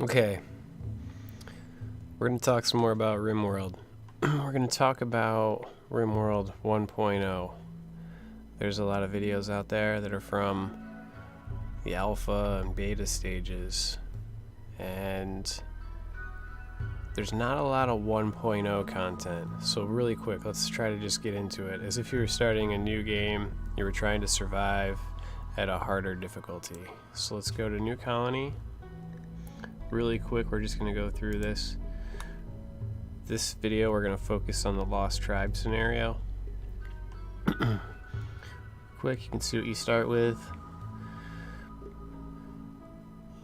Okay, we're going to talk some more about Rimworld. We're going to talk about Rimworld 1.0. There's a lot of videos out there that are from the alpha and beta stages, and there's not a lot of 1.0 content. So really quick, let's try to just get into it. As if you were starting a new game, you were trying to survive at a harder difficulty. So let's go to New Colony. Really quick, we're just going to go through this. This video, we're going to focus on the Lost Tribe scenario. Quick, you can see what you start with.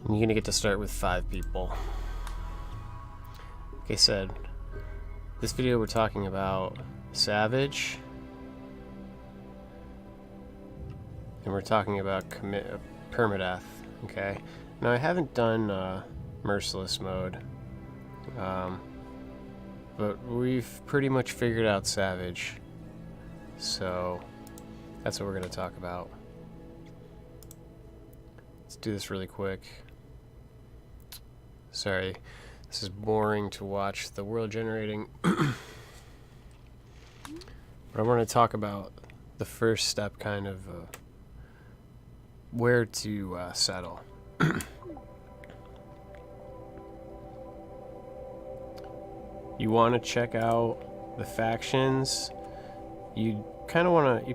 And you're going to get to start with 5 people. Like I said, this video we're talking about Savage. And we're talking about permadeath. Okay. Now I haven't done Merciless mode. But we've pretty much figured out Savage. So that's what we're going to talk about. Let's do this really quick. Sorry, this is boring to watch the world generating. But I want to talk about the first step, kind of where to settle. You want to check out the factions. You kind of want to,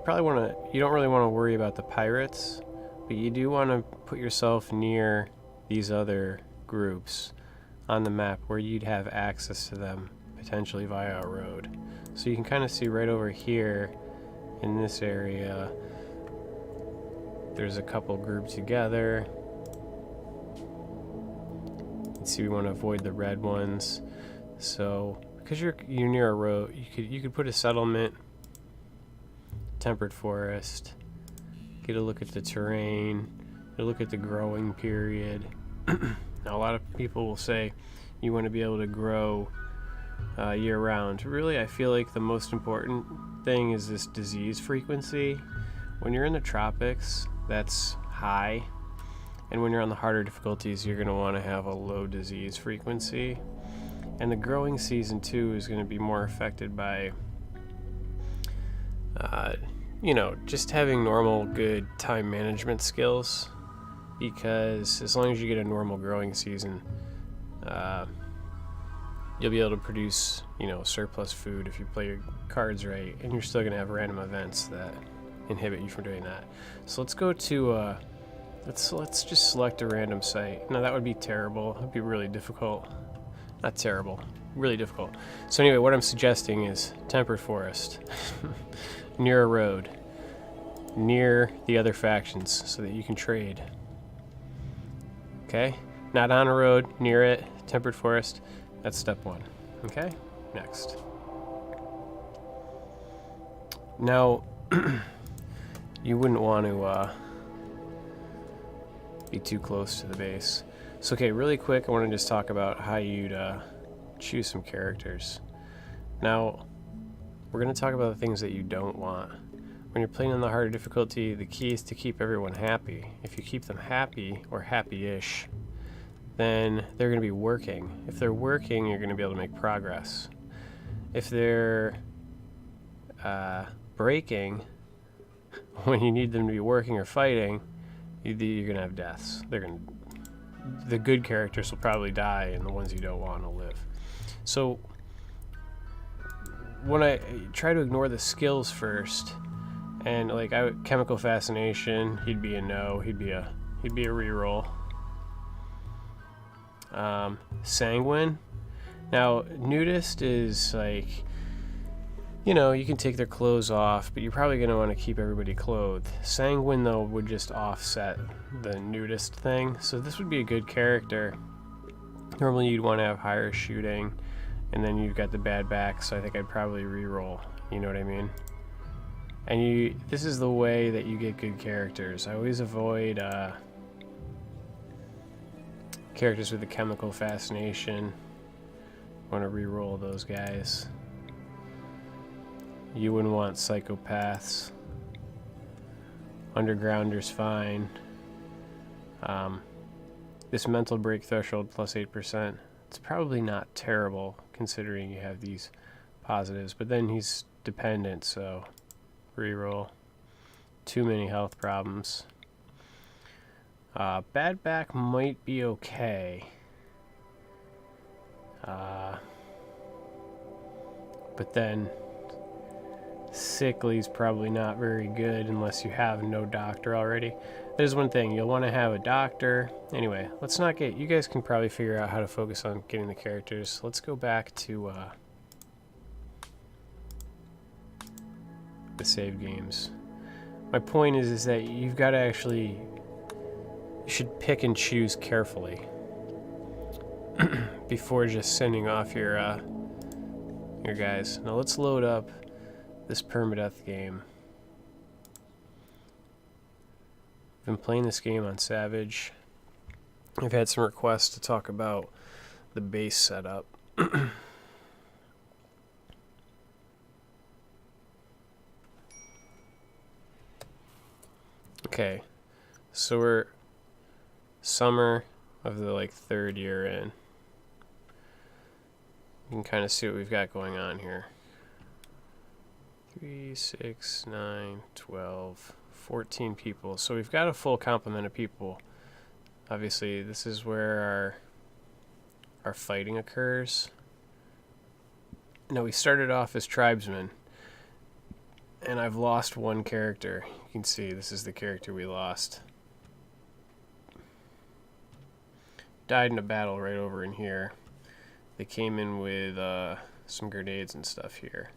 you don't really want to worry about the pirates, but you do want to put yourself near these other groups on the map where you'd have access to them, potentially via a road. So you can kind of see right over here in this area, there's a couple grouped together. You can see we want to avoid the red ones. So, because you're near a road, you could put a settlement, temperate forest, get a look at the terrain, get a look at the growing period. Now, a lot of people will say you want to be able to grow year-round. Really, I feel like the most important thing is this disease frequency. When you're in the tropics, that's high, and when you're on the harder difficulties, you're going to want to have a low disease frequency. And the growing season too is going to be more affected by, just having normal good time management skills. Because as long as you get a normal growing season, you'll be able to produce, surplus food if you play your cards right, and you're still going to have random events that inhibit you from doing that. So let's go to, let's just select a random site. Now that would be terrible. It would be really difficult. Not terrible, really difficult. So anyway, what I'm suggesting is temperate forest, near a road, near the other factions, so that you can trade. Okay, not on a road, near it, temperate forest. That's step 1. Okay, next. Now, you wouldn't want to be too close to the base. So, okay, really quick, I want to just talk about how you'd choose some characters. Now, we're going to talk about the things that you don't want. When you're playing on the harder difficulty, the key is to keep everyone happy. If you keep them happy, or happy-ish, then they're going to be working. If they're working, you're going to be able to make progress. If they're breaking, when you need them to be working or fighting, you're going to have deaths. The good characters will probably die, and the ones you don't want will live. So when I try to ignore the skills first, and chemical fascination, he'd be a no. He'd be a reroll. Sanguine. Now nudist is you can take their clothes off, but you're probably going to want to keep everybody clothed. Sanguine, though, would just offset the nudist thing. So this would be a good character. Normally you'd want to have higher shooting, and then you've got the bad back, so I think I'd probably reroll. You know what I mean? And this is the way that you get good characters. I always avoid characters with the chemical fascination. Want to reroll those guys. You wouldn't want psychopaths. Undergrounder's fine. This mental break threshold plus 8%, it's probably not terrible considering you have these positives, but then he's dependent, so reroll. Too many health problems. Bad back might be okay. But then sickly's probably not very good unless you have no doctor already. There's one thing, you'll want to have a doctor. Anyway, let's not get, you guys can probably figure out how to focus on getting the characters. Let's go back to the save games. My point is that you've got to actually, you should pick and choose carefully before just sending off your guys. Now let's load up this permadeath game. I've been playing this game on Savage. I've had some requests to talk about the base setup. Okay, so we're summer of the third year in. You can kind of see what we've got going on here. 3, 6, 9, 12, 14 people. So we've got a full complement of people. Obviously, this is where our fighting occurs. Now, we started off as Tribesman, and I've lost one character. You can see this is the character we lost. Died in a battle right over in here. They came in with some grenades and stuff here.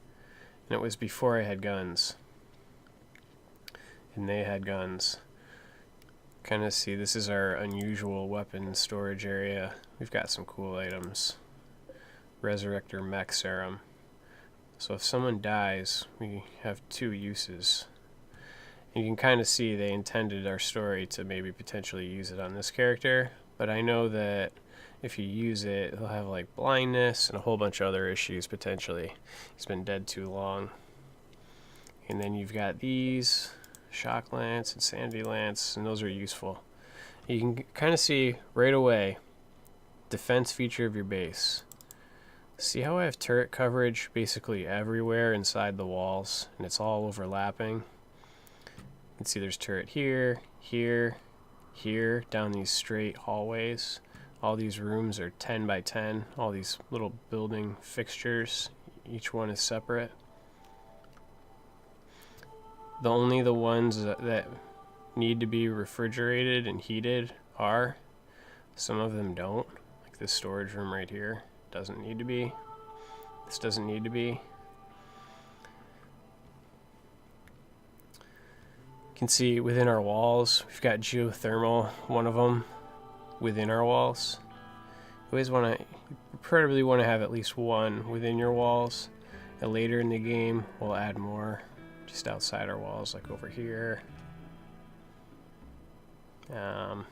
And it was before I had guns. And they had guns. Kind of see, this is our unusual weapon storage area. We've got some cool items. Resurrector Mech Serum. So if someone dies, we have 2 uses. And you can kind of see they intended our story to maybe potentially use it on this character. But I know that if you use it, he'll have blindness and a whole bunch of other issues potentially. He's been dead too long. And then you've got these, Shock Lance, Insanity Lance, and those are useful. You can kind of see right away, defense feature of your base. See how I have turret coverage basically everywhere inside the walls, and it's all overlapping? You can see there's turret here, here, here, down these straight hallways. All these rooms are 10 by 10, all these little building fixtures. Each one is separate. Only the ones that need to be refrigerated and heated are. Some of them don't. Like this storage room right here doesn't need to be. This doesn't need to be. You can see within our walls, we've got geothermal, one of them, within our walls. You always want to, preferably want to have at least one within your walls. And later in the game, we'll add more just outside our walls, like over here. You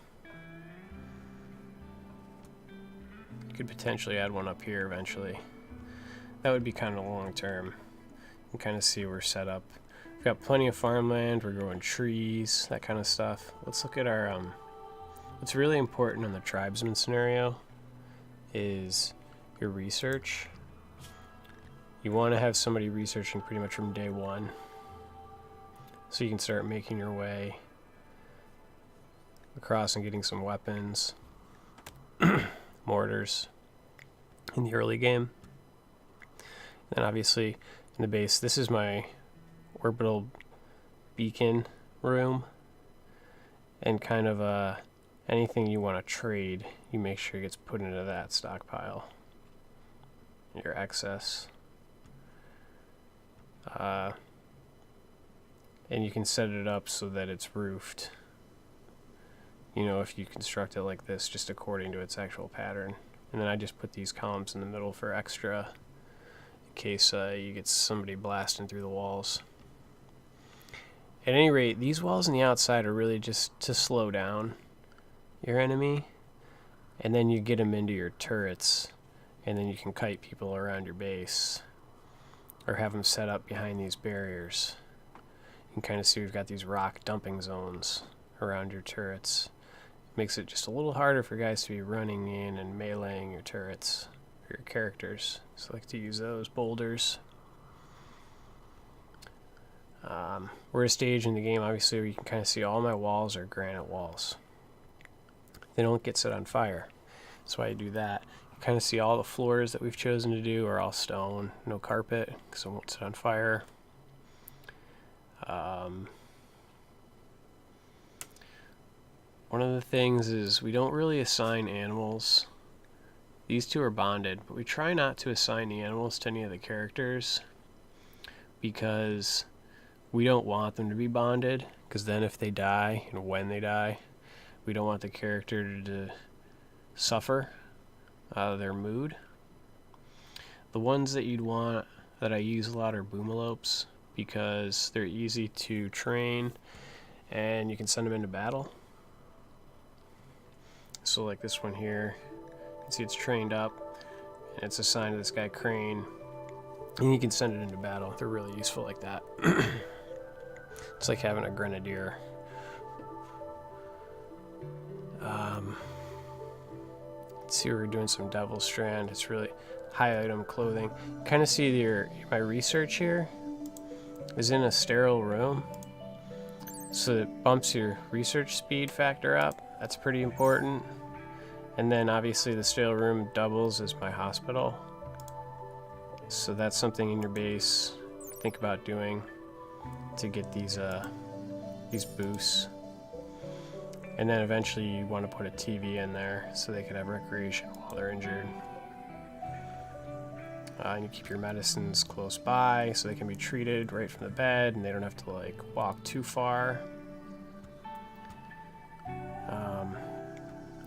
could potentially add one up here eventually. That would be kind of long term. You can kind of see we're set up. We've got plenty of farmland, we're growing trees, that kind of stuff. Let's look at our, what's really important in the Tribesman scenario is your research. You want to have somebody researching pretty much from day one, so you can start making your way across and getting some weapons, mortars in the early game. Then obviously in the base, this is my orbital beacon room, and kind of anything you want to trade, you make sure it gets put into that stockpile, your excess. And you can set it up so that it's roofed. You know, if you construct it like this, just according to its actual pattern. And then I just put these columns in the middle for extra, in case you get somebody blasting through the walls. At any rate, these walls on the outside are really just to slow down your enemy, and then you get them into your turrets, and then you can kite people around your base, or have them set up behind these barriers. You can kind of see we've got these rock dumping zones around your turrets, Makes it just a little harder for guys to be running in and meleeing your turrets, or your characters. So I like to use those boulders. We're at a stage in the game, obviously, where you can kind of see all my walls are granite walls. They don't get set on fire. That's why I do that. You kind of see all the floors that we've chosen to do are all stone, no carpet, because it won't set on fire. One of the things is we don't really assign animals. These two are bonded, but we try not to assign the animals to any of the characters because we don't want them to be bonded, because then if they die, and when they die, we don't want the character to suffer their mood. The ones that you'd want that I use a lot are boomalopes, because they're easy to train and you can send them into battle. So like this one here, you can see it's trained up and it's assigned to this guy Crane, and you can send it into battle. They're really useful like that. It's like having a grenadier. Let's see, we're doing some Devil Strand. It's really high item clothing. Kind of see my research here is in a sterile room, so it bumps your research speed factor up. That's pretty important. And then obviously the sterile room doubles as my hospital, so that's something in your base think about doing to get these boosts. And then eventually you want to put a TV in there so they can have recreation while they're injured. And you keep your medicines close by so they can be treated right from the bed and they don't have to like walk too far.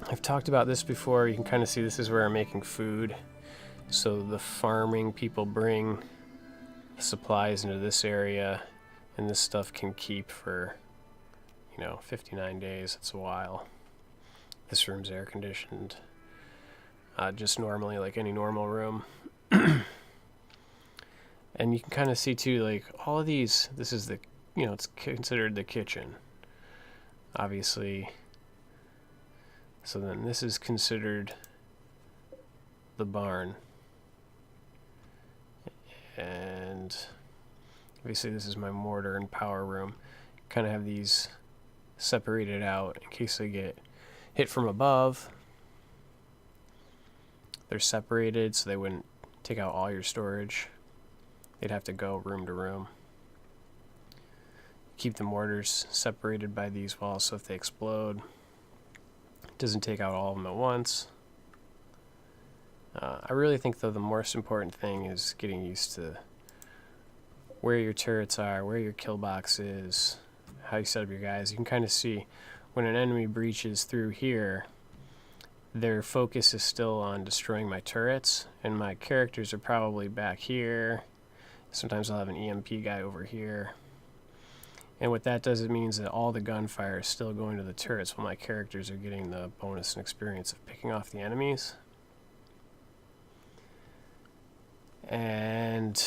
I've talked about this before. You can kind of see this is where I'm making food. So the farming people bring supplies into this area, and this stuff can keep for, 59 days. It's a while. This room's air conditioned, just normally like any normal room. And you can kind of see too, like all of these, this is the, it's considered the kitchen, obviously. So then this is considered the barn. And obviously this is my mortar and power room. Kind of have these separated out in case they get hit from above. They're separated so they wouldn't take out all your storage. They'd have to go room to room. Keep the mortars separated by these walls so if they explode, it doesn't take out all of them at once. I really think though the most important thing is getting used to where your turrets are, where your kill box is, how you set up your guys. You can kind of see when an enemy breaches through here, their focus is still on destroying my turrets, and my characters are probably back here. Sometimes I'll have an EMP guy over here. And what that does, it means that all the gunfire is still going to the turrets while my characters are getting the bonus and experience of picking off the enemies. And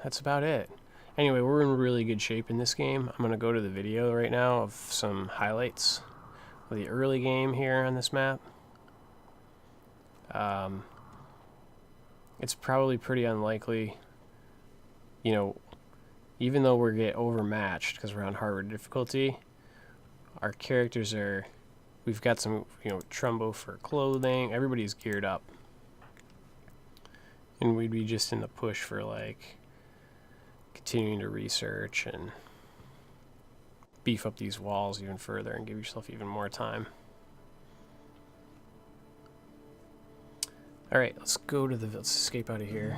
that's about it. Anyway, we're in really good shape in this game. I'm going to go to the video right now of some highlights of the early game here on this map. It's probably pretty unlikely, even though we get overmatched because we're on harder difficulty, our characters we've got some, Trumbo for clothing, everybody's geared up. And we'd be just in the push for like continuing to research and beef up these walls even further and give yourself even more time. Alright, let's escape out of here.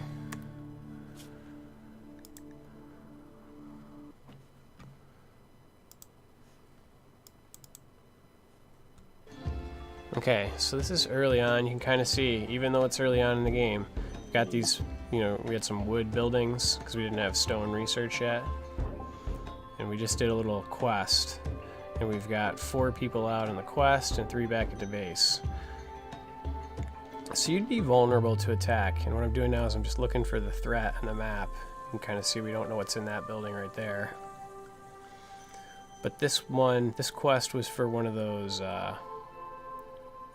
Okay, so this is early on. You can kind of see, even though it's early on in the game, we got these, we had some wood buildings because we didn't have stone research yet. And we just did a little quest. And we've got 4 people out on the quest and 3 back at the base. So you'd be vulnerable to attack. And what I'm doing now is I'm just looking for the threat on the map. You can kind of see we don't know what's in that building right there. But this quest was for one of those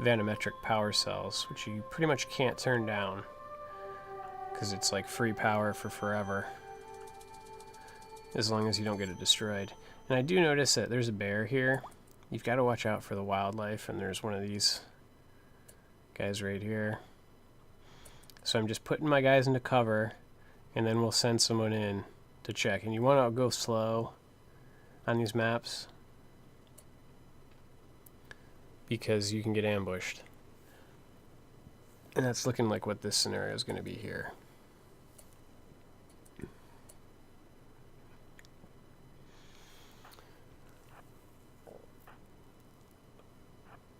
vanometric power cells, which you pretty much can't turn down because it's like free power for forever, as long as you don't get it destroyed. And I do notice that there's a bear here. You've got to watch out for the wildlife, and there's one of these guys right here. So I'm just putting my guys into cover, and then we'll send someone in to check. And you want to go slow on these maps because you can get ambushed. And that's looking like what this scenario is going to be here.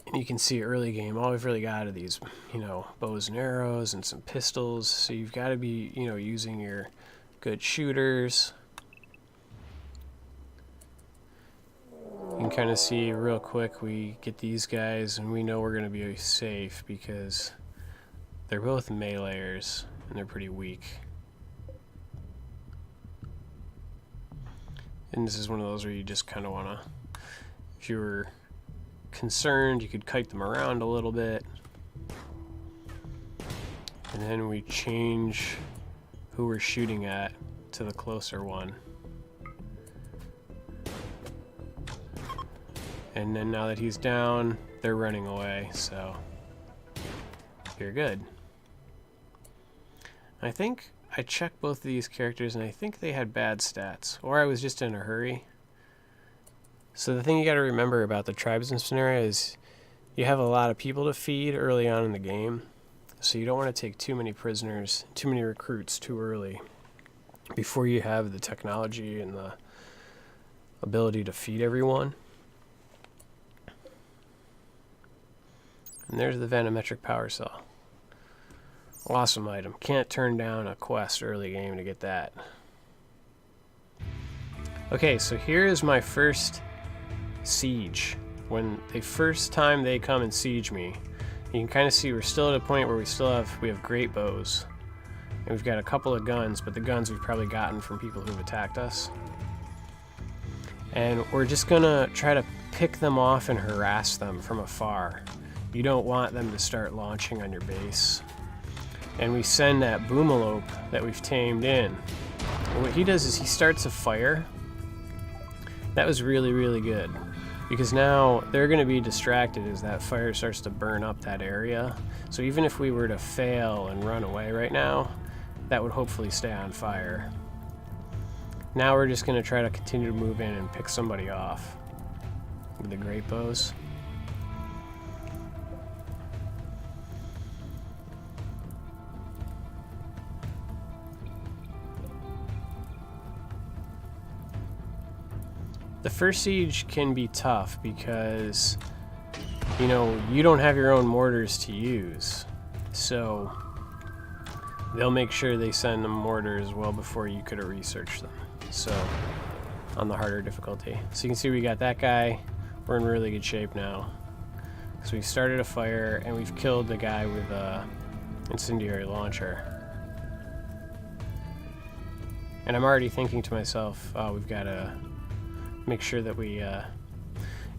And you can see early game, all we've really got are these, bows and arrows and some pistols. So you've got to be, using your good shooters. You can kind of see real quick, we get these guys and we know we're going to be safe because they're both meleeers and they're pretty weak. And this is one of those where you just kind of want to, if you were concerned, you could kite them around a little bit. And then we change who we're shooting at to the closer one. And then now that he's down, they're running away, so you're good. I think I checked both of these characters and I think they had bad stats, or I was just in a hurry. So the thing you got to remember about the Tribesman scenario is you have a lot of people to feed early on in the game, so you don't want to take too many prisoners, too many recruits too early before you have the technology and the ability to feed everyone. And there's the vanometric power cell. Awesome item. Can't turn down a quest early game to get that. Okay, so here is my first siege. When the first time they come and siege me, you can kind of see we're still at a point where we have great bows. And we've got a couple of guns, but the guns we've probably gotten from people who've attacked us. And we're just gonna try to pick them off and harass them from afar. You don't want them to start launching on your base. And we send that boomalope that we've tamed in. And what he does is he starts a fire. That was really, really good. Because now they're going to be distracted as that fire starts to burn up that area. So even if we were to fail and run away right now, that would hopefully stay on fire. Now we're just going to try to continue to move in and pick somebody off with the great bows. The first siege can be tough because, you don't have your own mortars to use. So they'll make sure they send them mortars well before you could have researched them. So on the harder difficulty. So you can see we got that guy. We're in really good shape now. So we've started a fire and we've killed the guy with a incendiary launcher. And I'm already thinking to myself, oh, we've got to make sure that we,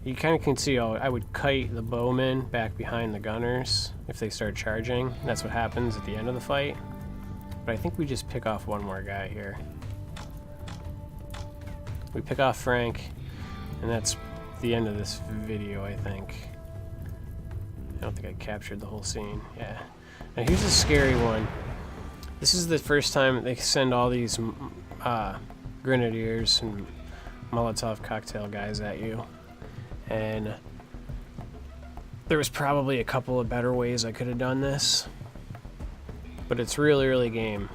you kind of can see, I would kite the bowmen back behind the gunners if they start charging. That's what happens at the end of the fight. But I think we just pick off one more guy here. We pick off Frank, and that's the end of this video, I think. I don't think I captured the whole scene. Yeah. Now here's a scary one. This is the first time they send all these grenadiers and Molotov cocktail guys at you, and there was probably a couple of better ways I could have done this, but it's really early game.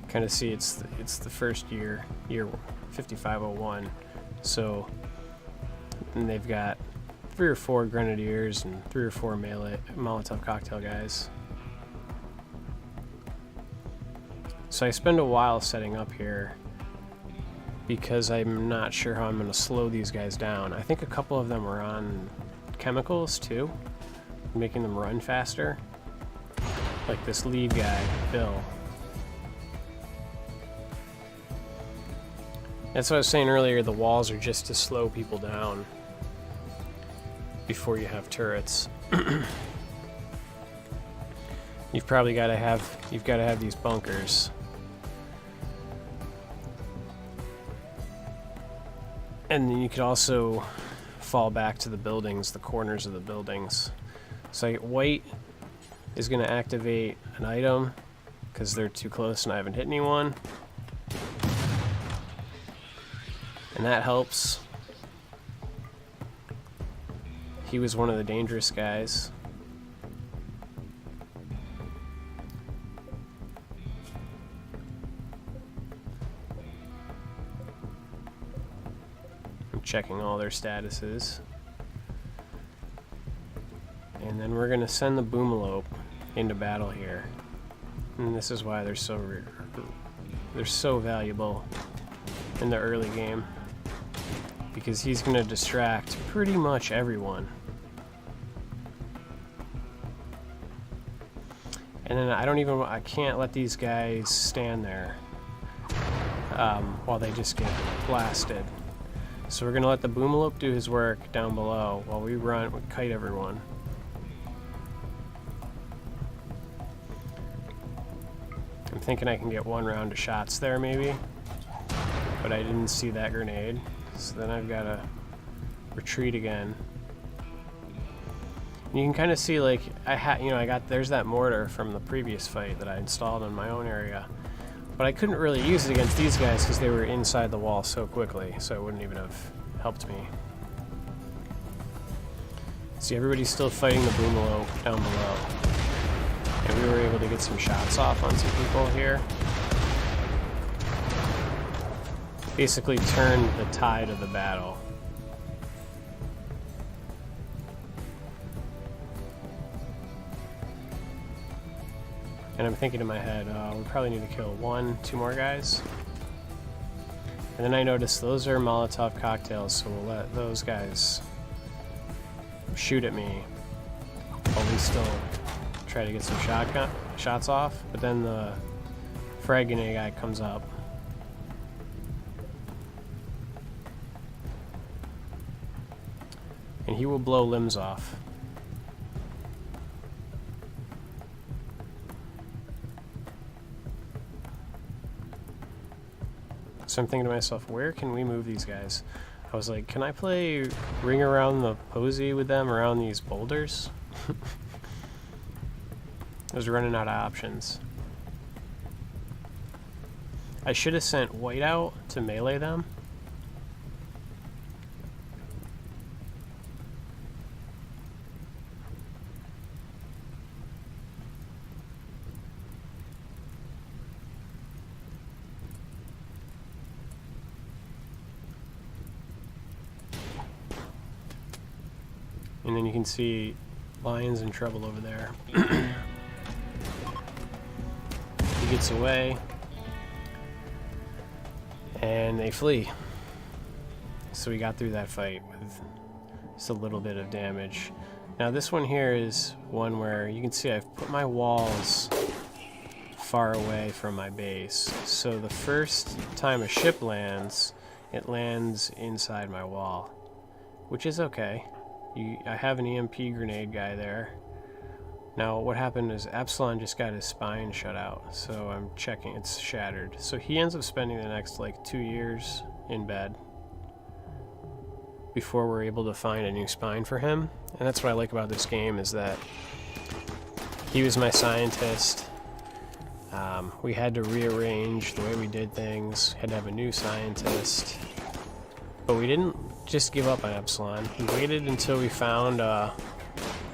Kind of see it's the first year 5501, so and they've got 3 or 4 grenadiers and 3 or 4 melee Molotov cocktail guys. So I spend a while setting up here because I'm not sure how I'm going to slow these guys down. I think a couple of them are on chemicals too, making them run faster. Like this lead guy, Bill. That's what I was saying earlier, the walls are just to slow people down before you have turrets. You've probably got to have these bunkers. And then you could also fall back to the buildings, the corners of the buildings. So white is going to activate an item because they're too close and I haven't hit anyone. And that helps. He was one of the dangerous guys. I'm checking all their statuses. And then we're going to send the Boomalope into battle here. And this is why they're so valuable in the early game. Because he's going to distract pretty much everyone. And then I can't let these guys stand there while they just get blasted. So we're going to let the Boomalope do his work down below while we kite everyone. I'm thinking I can get one round of shots there maybe, but I didn't see that grenade. So then I've got to retreat again. And you can kind of see, like, there's that mortar from the previous fight that I installed in my own area. But I couldn't really use it against these guys because they were inside the wall so quickly, so it wouldn't even have helped me. See, everybody's still fighting the Boomalope down below. And we were able to get some shots off on some people here. Basically turned the tide of the battle. And I'm thinking in my head, we probably need to kill 2 more guys. And then I noticed those are Molotov cocktails, so we'll let those guys shoot at me while we still try to get some shots off. But then the frag grenade guy comes up. And he will blow limbs off. So I'm thinking to myself, where can we move these guys? I was like, can I play Ring Around the Posy with them around these boulders? I was running out of options. I should have sent white out to melee them. And then you can see Lion's in trouble over there. He gets away. And they flee. So we got through that fight with just a little bit of damage. Now this one here is one where you can see I've put my walls far away from my base. So the first time a ship lands, it lands inside my wall, which is okay. I have an EMP grenade guy there. Now what happened is Epsilon just got his spine shut out, so I'm checking, it's shattered. So he ends up spending the next like 2 years in bed before we're able to find a new spine for him. And that's what I like about this game, is that he was my scientist. We had to rearrange the way we did things, had to have a new scientist. But we didn't just give up on Epsilon. We waited until we found a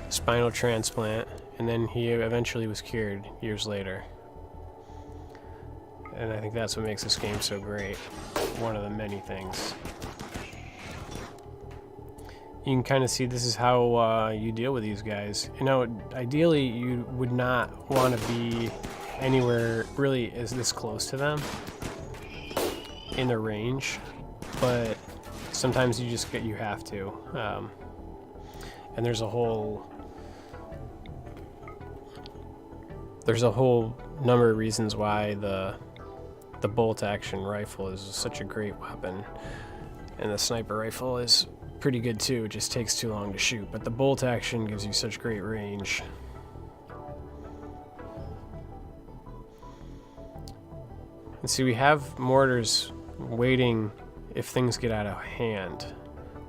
spinal transplant, and then he eventually was cured years later. And I think that's what makes this game so great. One of the many things. You can kind of see this is how you deal with these guys. You know, ideally you would not want to be anywhere really this close to them in their range, but sometimes you have to. And there's a whole number of reasons why the the bolt-action rifle is such a great weapon, and the sniper rifle is pretty good too. It just takes too long to shoot, but the bolt-action gives you such great range. And see, we have mortars waiting. If things get out of hand,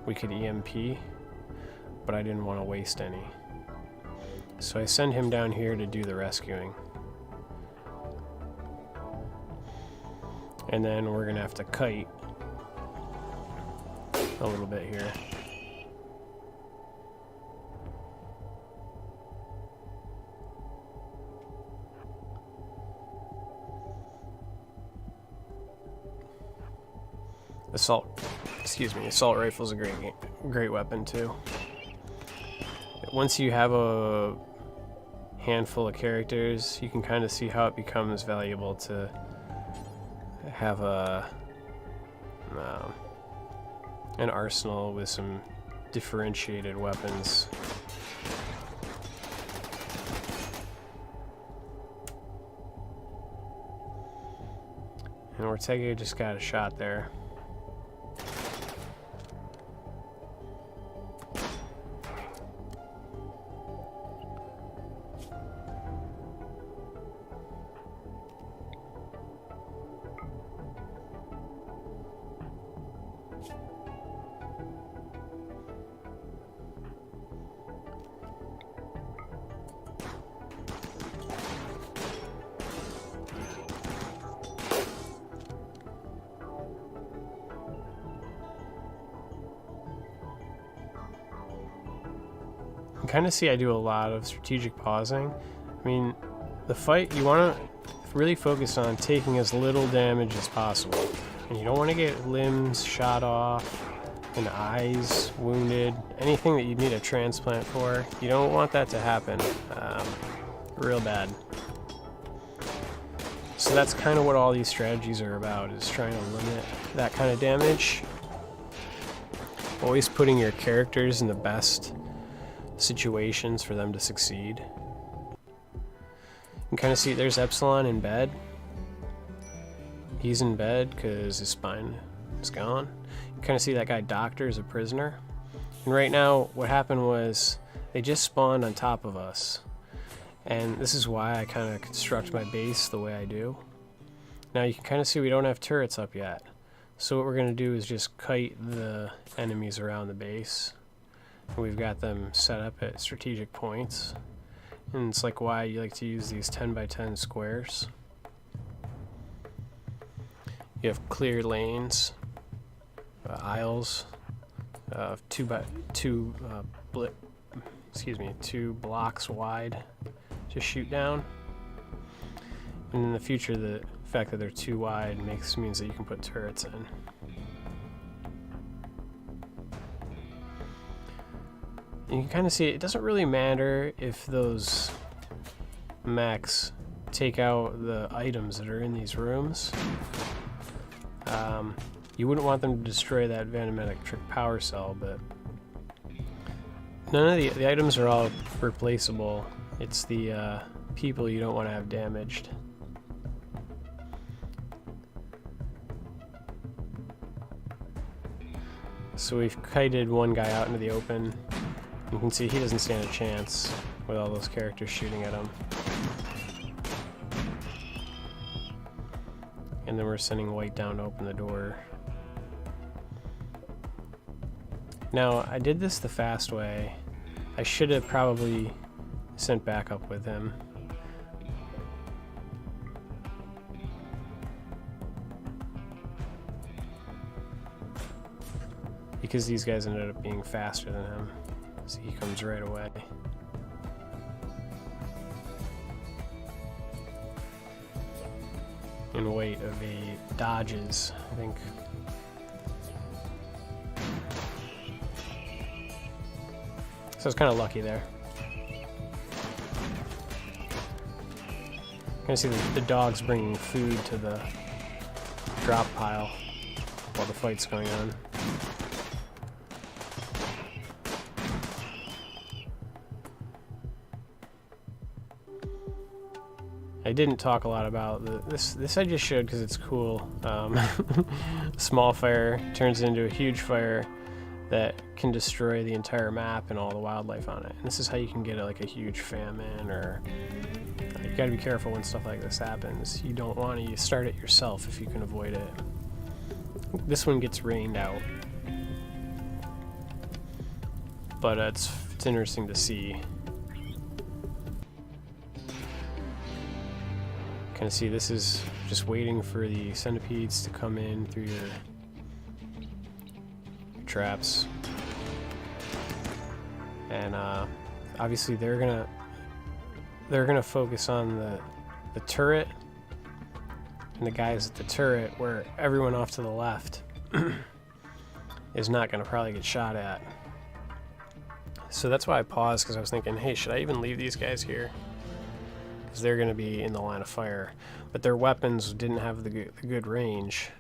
we could EMP, but I didn't want to waste any. So I send him down here to do the rescuing. And then we're gonna have to kite a little bit here. Assault rifle is a great weapon too. Once you have a handful of characters, you can kind of see how it becomes valuable to have an arsenal with some differentiated weapons. And Ortega just got a shot there. Kind of see I do a lot of strategic pausing. I mean, the fight, you want to really focus on taking as little damage as possible, and you don't want to get limbs shot off and eyes wounded, anything that you need a transplant for. You don't want that to happen real bad. So that's kind of what all these strategies are about, is trying to limit that kind of damage. Always putting your characters in the best situations for them to succeed. You can kind of see there's Epsilon in bed. He's in bed because his spine is gone. You kind of see that guy Doctor is a prisoner. And right now what happened was they just spawned on top of us. And this is why I kind of construct my base the way I do. Now you can kind of see we don't have turrets up yet. So what we're going to do is just kite the enemies around the base. We've got them set up at strategic points, and it's like why you like to use these 10 by 10 squares. You have clear lanes, aisles, 2 blocks wide to shoot down. And in the future, the fact that they're too wide means that you can put turrets in. You can kind of see it doesn't really matter if those mechs take out the items that are in these rooms. You wouldn't want them to destroy that vanometric power cell, but none of the items are all replaceable. It's the people you don't want to have damaged. So we've kited one guy out into the open. You can see he doesn't stand a chance with all those characters shooting at him. And then we're sending White down to open the door. Now, I did this the fast way. I should have probably sent backup with him. Because these guys ended up being faster than him. So he comes right away. And White dodges, I think. So it's kind of lucky there. You can see the dog's bringing food to the drop pile while the fight's going on. I didn't talk a lot about this I just showed because it's cool. Small fire turns into a huge fire that can destroy the entire map and all the wildlife on it. And this is how you can get like a huge famine, or you gotta be careful when stuff like this happens. You don't want to start it yourself if you can avoid it. This one gets rained out, but it's interesting to see. Kind of see this is just waiting for the centipedes to come in through your traps, and obviously they're gonna focus on the turret and the guys at the turret, where everyone off to the left is not gonna probably get shot at. So that's why I paused, because I was thinking, hey, should I even leave these guys here? Because they're gonna be in the line of fire, but their weapons didn't have the good range.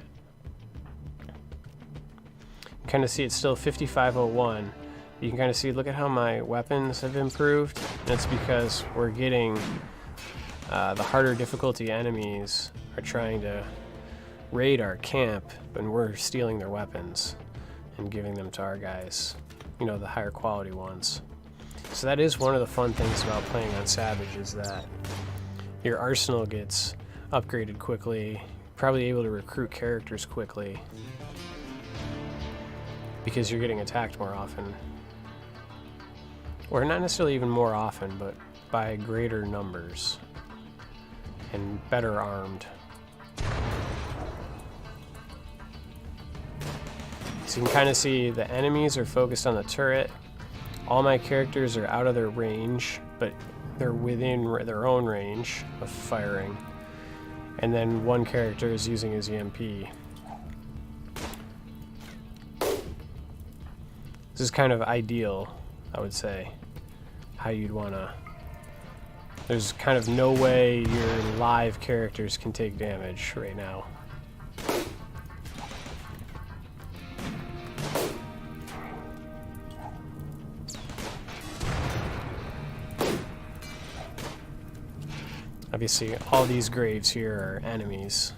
Kind of see it's still 5501. You can kind of see, look at how my weapons have improved. And it's because we're getting the harder difficulty enemies are trying to raid our camp, and we're stealing their weapons and giving them to our guys, you know, the higher quality ones. So that is one of the fun things about playing on Savage, is that your arsenal gets upgraded quickly, probably able to recruit characters quickly, because you're getting attacked more often. Or not necessarily even more often, but by greater numbers and better armed. So you can kind of see the enemies are focused on the turret. All my characters are out of their range, but they're within their own range of firing. And then one character is using his EMP. This is kind of ideal, I would say, how you'd want to... There's kind of no way your live characters can take damage right now. Obviously, all these graves here are enemies.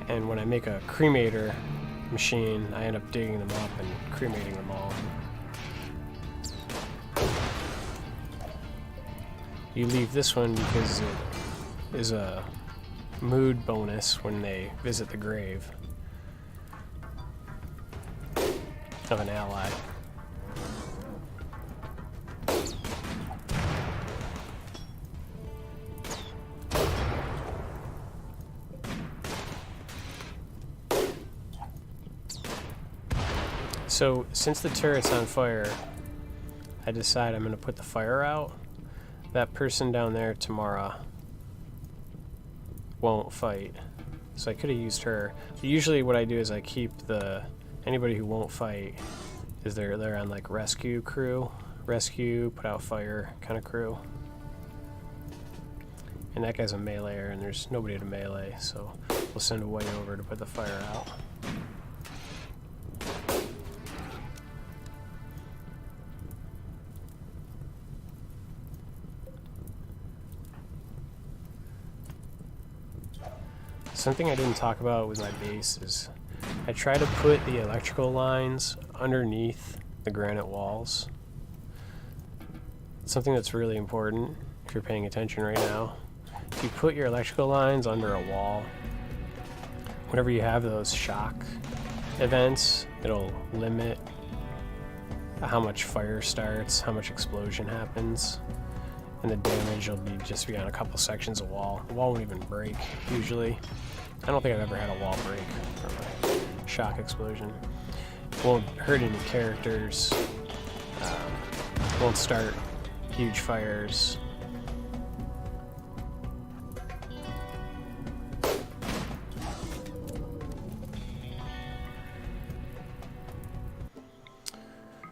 And when I make a cremator machine, I end up digging them up and cremating them all. You leave this one because it is a mood bonus when they visit the grave of an ally. So, since the turret's on fire, I decide I'm going to put the fire out. That person down there, Tamara, won't fight. So I could have used her. But usually what I do is I keep anybody who won't fight, is they're on like rescue crew. Rescue, put out fire kind of crew. And that guy's a meleeer, and there's nobody to melee, so we'll send a white over to put the fire out. Something I didn't talk about with my base is I try to put the electrical lines underneath the granite walls. It's something that's really important if you're paying attention right now. If you put your electrical lines under a wall, whenever you have those shock events, it'll limit how much fire starts, how much explosion happens, and the damage will just be on a couple sections of wall. The wall won't even break, usually. I don't think I've ever had a wall break from a shock explosion. Won't hurt any characters. Won't start huge fires.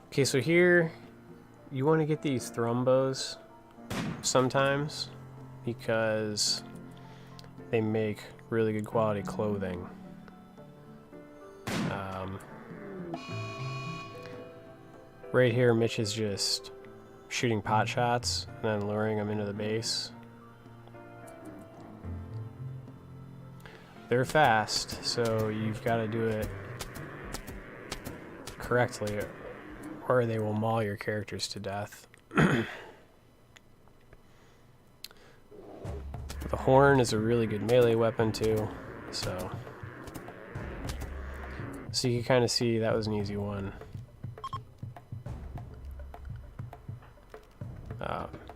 Okay, so here you want to get these thrombos sometimes because they make really good quality clothing. Right here, Mitch is just shooting pot shots and then luring them into the base they're fast, so you've got to do it correctly, or they will maul your characters to death. The horn is a really good melee weapon too, so you can kind of see that was an easy one.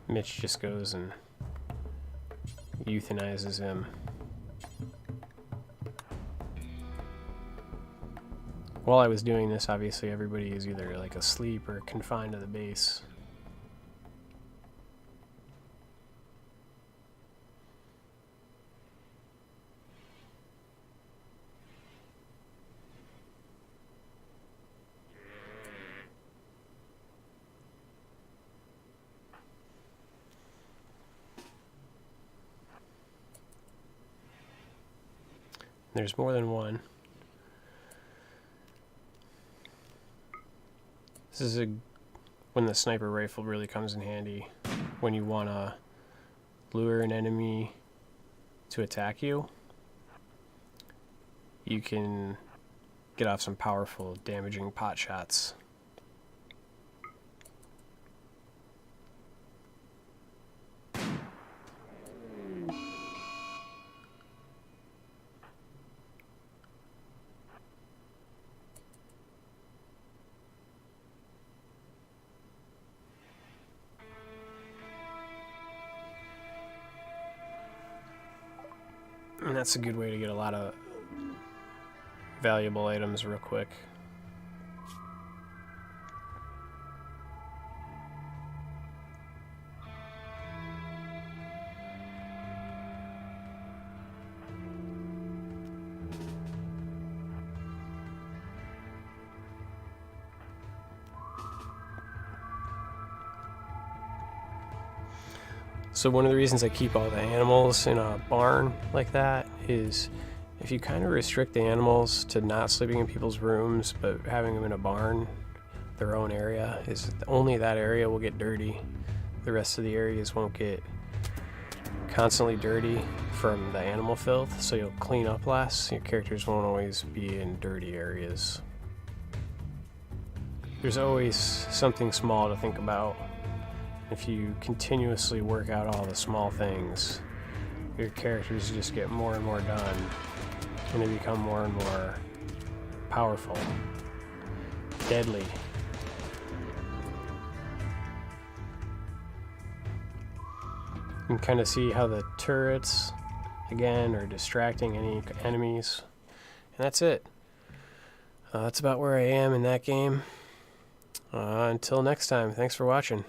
Mitch just goes and euthanizes him. While I was doing this, obviously everybody is either like asleep or confined to the base. There's more than one. This is when the sniper rifle really comes in handy, when you want to lure an enemy to attack you. You can get off some powerful, damaging pot shots. And that's a good way to get a lot of valuable items real quick. So one of the reasons I keep all the animals in a barn like that is if you kind of restrict the animals to not sleeping in people's rooms but having them in a barn, their own area, is only that area will get dirty. The rest of the areas won't get constantly dirty from the animal filth, so you'll clean up less. Your characters won't always be in dirty areas. There's always something small to think about. If you continuously work out all the small things, your characters just get more and more done, and they become more and more powerful, deadly. You can kind of see how the turrets, again, are distracting any enemies. And that's it. That's about where I am in that game. Until next time, thanks for watching.